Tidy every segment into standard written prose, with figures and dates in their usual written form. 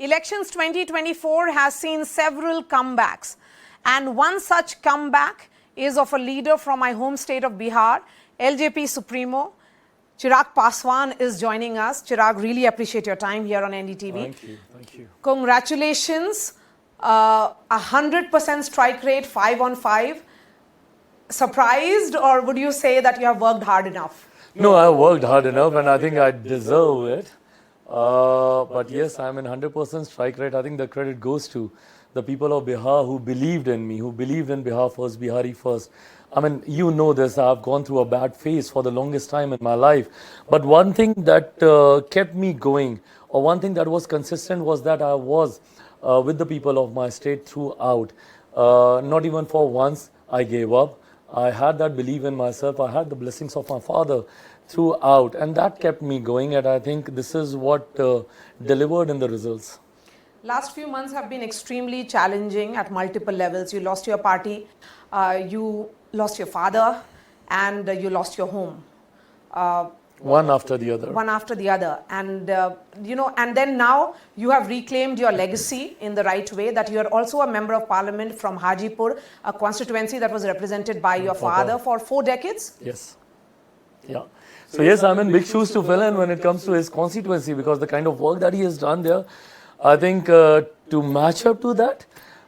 Elections 2024 has seen several comebacks, and one such comeback is of a leader from my home state of Bihar, LJP Supremo. Chirag Paswan is joining us. Chirag, really appreciate your time here on NDTV. Thank you. Thank you. Congratulations. 100% strike rate, 5 on 5. Surprised, or would you say that you have worked hard enough? No, I worked hard enough and I think I deserve it. But yes, I'm in 100% strike rate. I think the credit goes to the people of Bihar who believed in me, who believed in Bihar first, Bihari first. I mean, you know this, I've gone through a bad phase for the longest time in my life. But one thing that kept me going, or one thing that was consistent, was that I was with the people of my state throughout. Not even for once I gave up. I had that belief in myself. I had the blessings of my father throughout, and that kept me going, and I think this is what delivered in the results. Last few months have been extremely challenging at multiple levels. You lost your party, you lost your father, and you lost your home. One after the other. One after the other. And, and then now you have reclaimed your legacy in the right way, that you are also a member of parliament from Hajipur, a constituency that was represented by your father for 4 decades. Yes. Yeah. So yes, I'm in big shoes to fill in when it comes to his constituency, because the kind of work that he has done there, I think to match up to that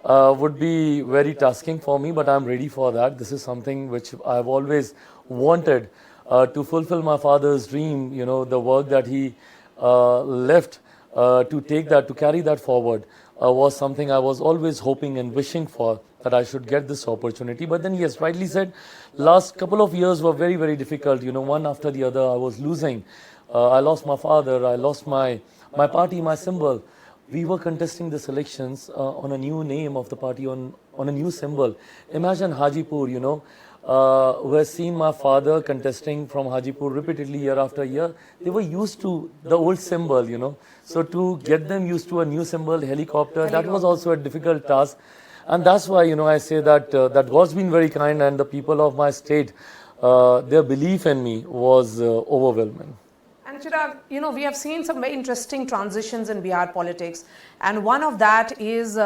would be very tasking for me, but I'm ready for that. This is something which I've always wanted. To fulfill my father's dream, the work that he left to carry that forward was something I was always hoping and wishing for, that I should get this opportunity. But then, yes, rightly said, last couple of years were very, very difficult. One after the other, I was losing. I lost my father, I lost my party, my symbol. We were contesting these elections on a new name of the party, on a new symbol. Imagine Hajipur, who has seen my father contesting from Hajipur repeatedly year after year. They were used to the old symbol, So to get them used to a new symbol, helicopter, that was also a difficult task. And that's why, I say that that God's been very kind, and the people of my state, their belief in me was overwhelming. And Chirag, we have seen some very interesting transitions in Bihar politics. And one of that is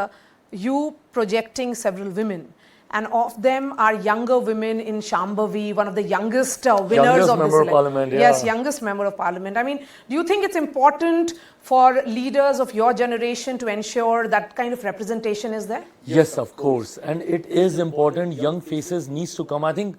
you projecting several women. And of them are younger women in Shambhavi, one of the youngest winners of this member of parliament. Yeah. Yes, youngest member of parliament. I mean, do you think it's important for leaders of your generation to ensure that kind of representation is there? Yes, of course. And it is important. Young faces needs to come. I think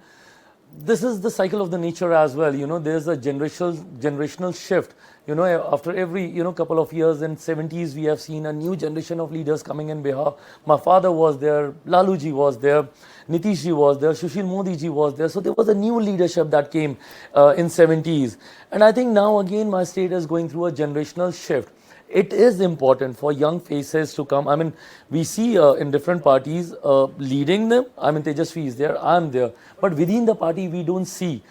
this is the cycle of the nature as well. There's a generational shift. After every, couple of years, in 70s, we have seen a new generation of leaders coming in Bihar. My father was there, Laluji was there, Nitishji was there, Sushil Modiji was there. So there was a new leadership that came in 70s. And I think now again, my state is going through a generational shift. It is important for young faces to come. I mean, we see in different parties leading them. I mean, Tejasvi is there, I'm there. But within the party, we don't see,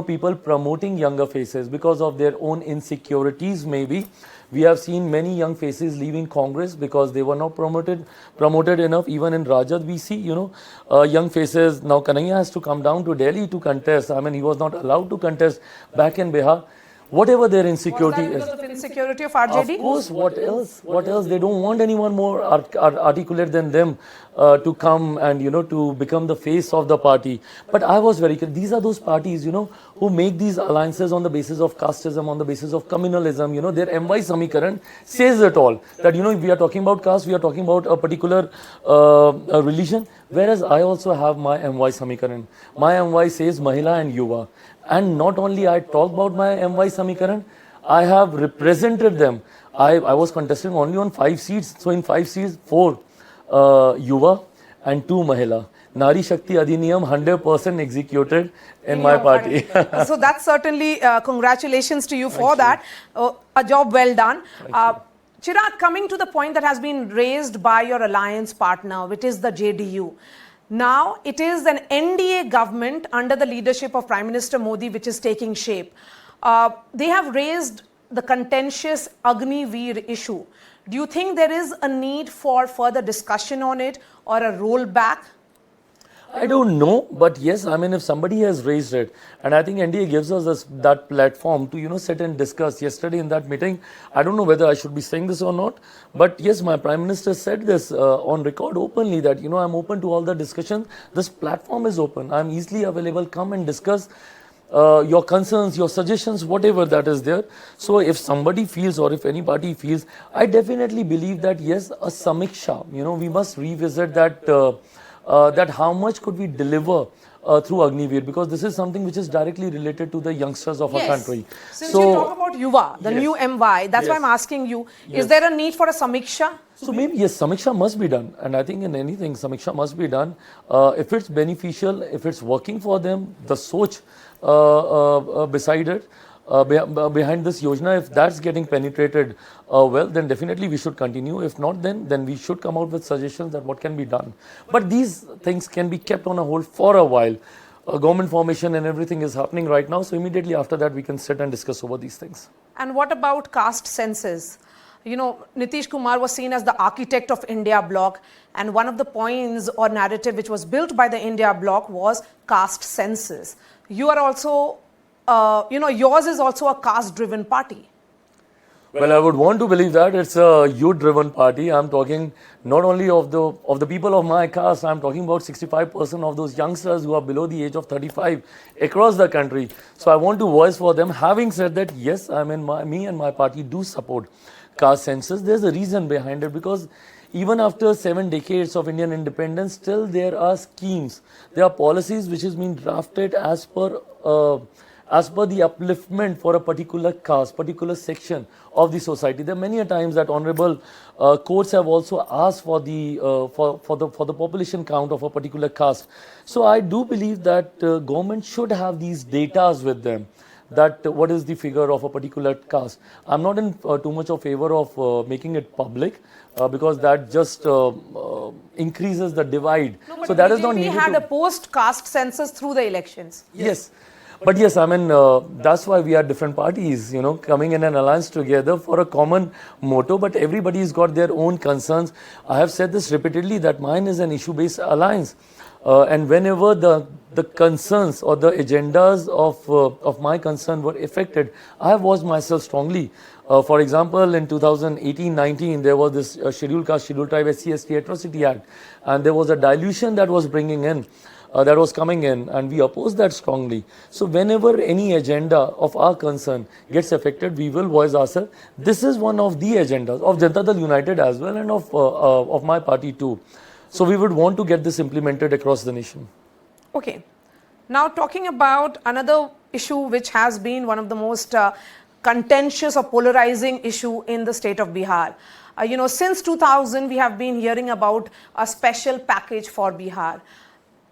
people promoting younger faces because of their own insecurities, maybe. We have seen many young faces leaving Congress because they were not promoted enough. Even in Rajat, we see, young faces. Now, Kanhaiya has to come down to Delhi to contest. I mean, he was not allowed to contest back in Bihar. Whatever their insecurity is. Because of insecurity of RJD? Of course, what else? What else? They don't want anyone more articulate than them to come and, to become the face of the party. But I was very clear. These are those parties, who make these alliances on the basis of casteism, on the basis of communalism. Their MY Samikaran says it all. That, we are talking about caste, we are talking about a particular religion. Whereas I also have my MY Samikaran. My MY says Mahila and Yuva. And not only I talk about my MY Samikaran, I have represented them. I was contesting only on 5 seats. So in 5 seats, 4 Yuva and 2 Mahila. Nari Shakti Adhiniyam 100% executed in my party. So that's certainly congratulations to you for that. A job well done. Chirag, coming to the point that has been raised by your alliance partner, which is the JDU. Now, it is an NDA government under the leadership of Prime Minister Modi which is taking shape. They have raised the contentious Agniveer issue. Do you think there is a need for further discussion on it or a rollback? I don't know, but yes, I mean, if somebody has raised it, and I think NDA gives us that platform to, sit and discuss. Yesterday in that meeting, I don't know whether I should be saying this or not, but yes, my Prime Minister said this on record openly that, I'm open to all the discussion. This platform is open. I'm easily available. Come and discuss your concerns, your suggestions, whatever that is there. So if somebody feels or if anybody feels, I definitely believe that yes, a samiksha, we must revisit that how much could we deliver through Agniveer, because this is something which is directly related to the youngsters of our country. Since you talk about Yuva, the new MY, that's why I'm asking you, is there a need for a samiksha? So maybe yes, samiksha must be done, and I think in anything samiksha must be done. If it's beneficial, if it's working for them, the soch beside it, behind this yojana, if that's getting penetrated well, then definitely we should continue. If not, then we should come out with suggestions that what can be done. But these things can be kept on a hold for a while. Government formation and everything is happening right now, so immediately after that we can sit and discuss over these things. And what about caste census? Nitish Kumar was seen as the architect of India bloc, and one of the points or narrative which was built by the India bloc was caste census. You are also yours is also a caste-driven party. Well, I would want to believe that it's a youth-driven party. I'm talking not only of the people of my caste. I'm talking about 65% of those youngsters who are below the age of 35 across the country. So I want to voice for them. Having said that, yes, me and my party do support caste census. There's a reason behind it, because even after 7 decades of Indian independence, still there are schemes, there are policies which has been drafted as per the upliftment for a particular caste, particular section of the society. There are many a times that honorable courts have also asked for the population count of a particular caste. So I do believe that government should have these datas with them, that what is the figure of a particular caste. I'm not in too much of favor of making it public, because that just increases the divide. No, but so that is not BJP needed. had a post-caste census through the elections. Yes. But yes, that's why we are different parties, coming in an alliance together for a common motto, but everybody's got their own concerns. I have said this repeatedly that mine is an issue-based alliance. And whenever the concerns or the agendas of my concern were affected, I have voiced myself strongly. For example, in 2018-19, there was this Scheduled Caste, Scheduled Tribe SC/ST Atrocity Act, and there was a dilution that was coming in, and we opposed that strongly. So whenever any agenda of our concern gets affected, we will voice ourselves. This is one of the agendas of Janata Dal United as well, and of my party too. So we would want to get this implemented across the nation. Okay. Now talking about another issue which has been one of the most contentious or polarizing issue in the state of Bihar. Since 2000, we have been hearing about a special package for Bihar.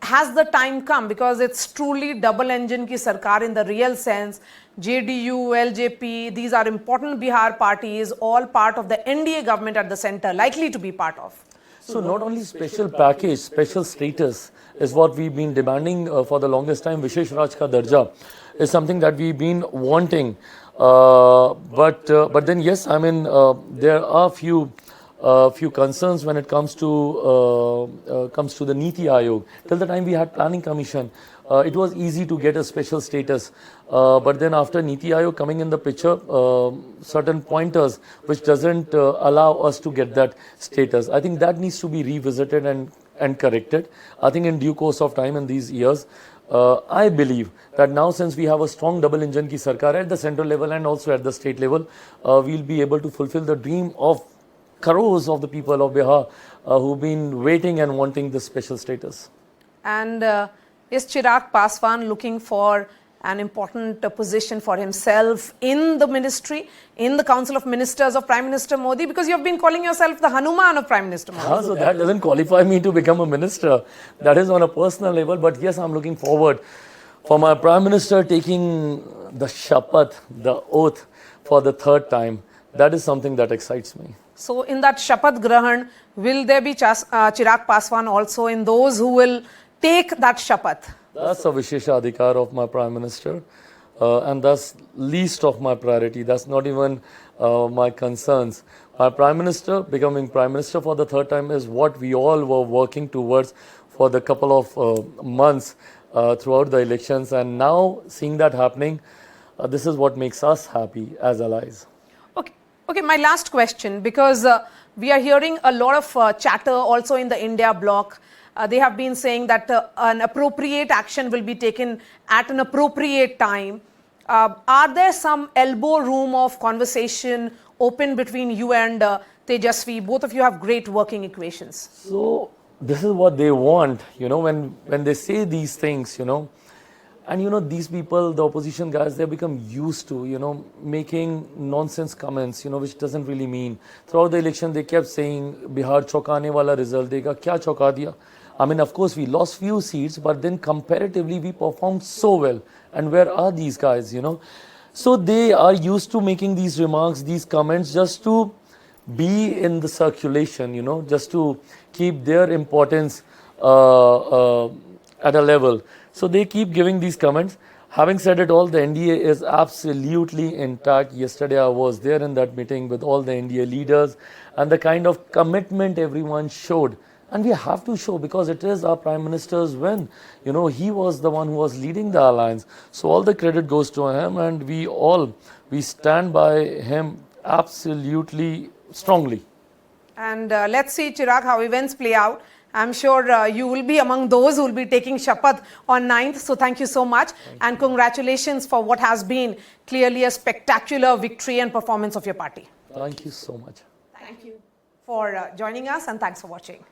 Has the time come? Because it's truly double engine ki sarkar in the real sense. JDU, LJP, these are important Bihar parties, all part of the NDA government at the center, likely to be part of. So not only special package, special status is what we've been demanding for the longest time. Vishesh Raj ka darja is something that we've been wanting. But then yes, there are few concerns when it comes to the Niti Aayog. Till the time we had Planning Commission, it was easy to get a special status. But then after Niti Aayog coming in the picture, certain pointers which doesn't allow us to get that status. I think that needs to be revisited and corrected. I think in due course of time in these years, I believe that now, since we have a strong double engine ki sarkar at the central level and also at the state level, we'll be able to fulfill the dream of crores of the people of Bihar who've been waiting and wanting this special status. And is Chirag Paswan looking for an important position for himself in the ministry, in the Council of Ministers of Prime Minister Modi? Because you have been calling yourself the Hanuman of Prime Minister Modi. So that doesn't qualify me to become a minister. That is on a personal level. But yes, I'm looking forward for my Prime Minister taking the shapath, the oath for the third time. That is something that excites me. So in that Shapath Grahan, will there be Chirag Paswan also in those who will take that Shapath? That's a Vishesha Adhikar of my Prime Minister, and that's least of my priority. That's not even my concerns. My Prime Minister becoming Prime Minister for the third time is what we all were working towards for the couple of months throughout the elections, and now seeing that happening, this is what makes us happy as allies. Okay, my last question, because we are hearing a lot of chatter also in the India bloc. They have been saying that an appropriate action will be taken at an appropriate time. Are there some elbow room of conversation open between you and Tejasvi? Both of you have great working equations. So this is what they want, when they say these things, and these people, the opposition guys, they become used to, making nonsense comments, which doesn't really mean. Throughout the election, they kept saying, Bihar chokane wala result dega, kya choka diya? I mean, of course, we lost few seats, but then comparatively, we performed so well. And where are these guys, So they are used to making these remarks, these comments, just to be in the circulation, just to keep their importance at a level. So they keep giving these comments. Having said it all, the NDA is absolutely intact. Yesterday I was there in that meeting with all the NDA leaders, and the kind of commitment everyone showed. And we have to show, because it is our Prime Minister's win. He was the one who was leading the alliance. So all the credit goes to him, and we stand by him absolutely strongly. And let's see, Chirag, how events play out. I'm sure you will be among those who will be taking Shapath on 9th. So thank you so much. And congratulations for what has been clearly a spectacular victory and performance of your party. Thank you so much. Thank you for joining us, and thanks for watching.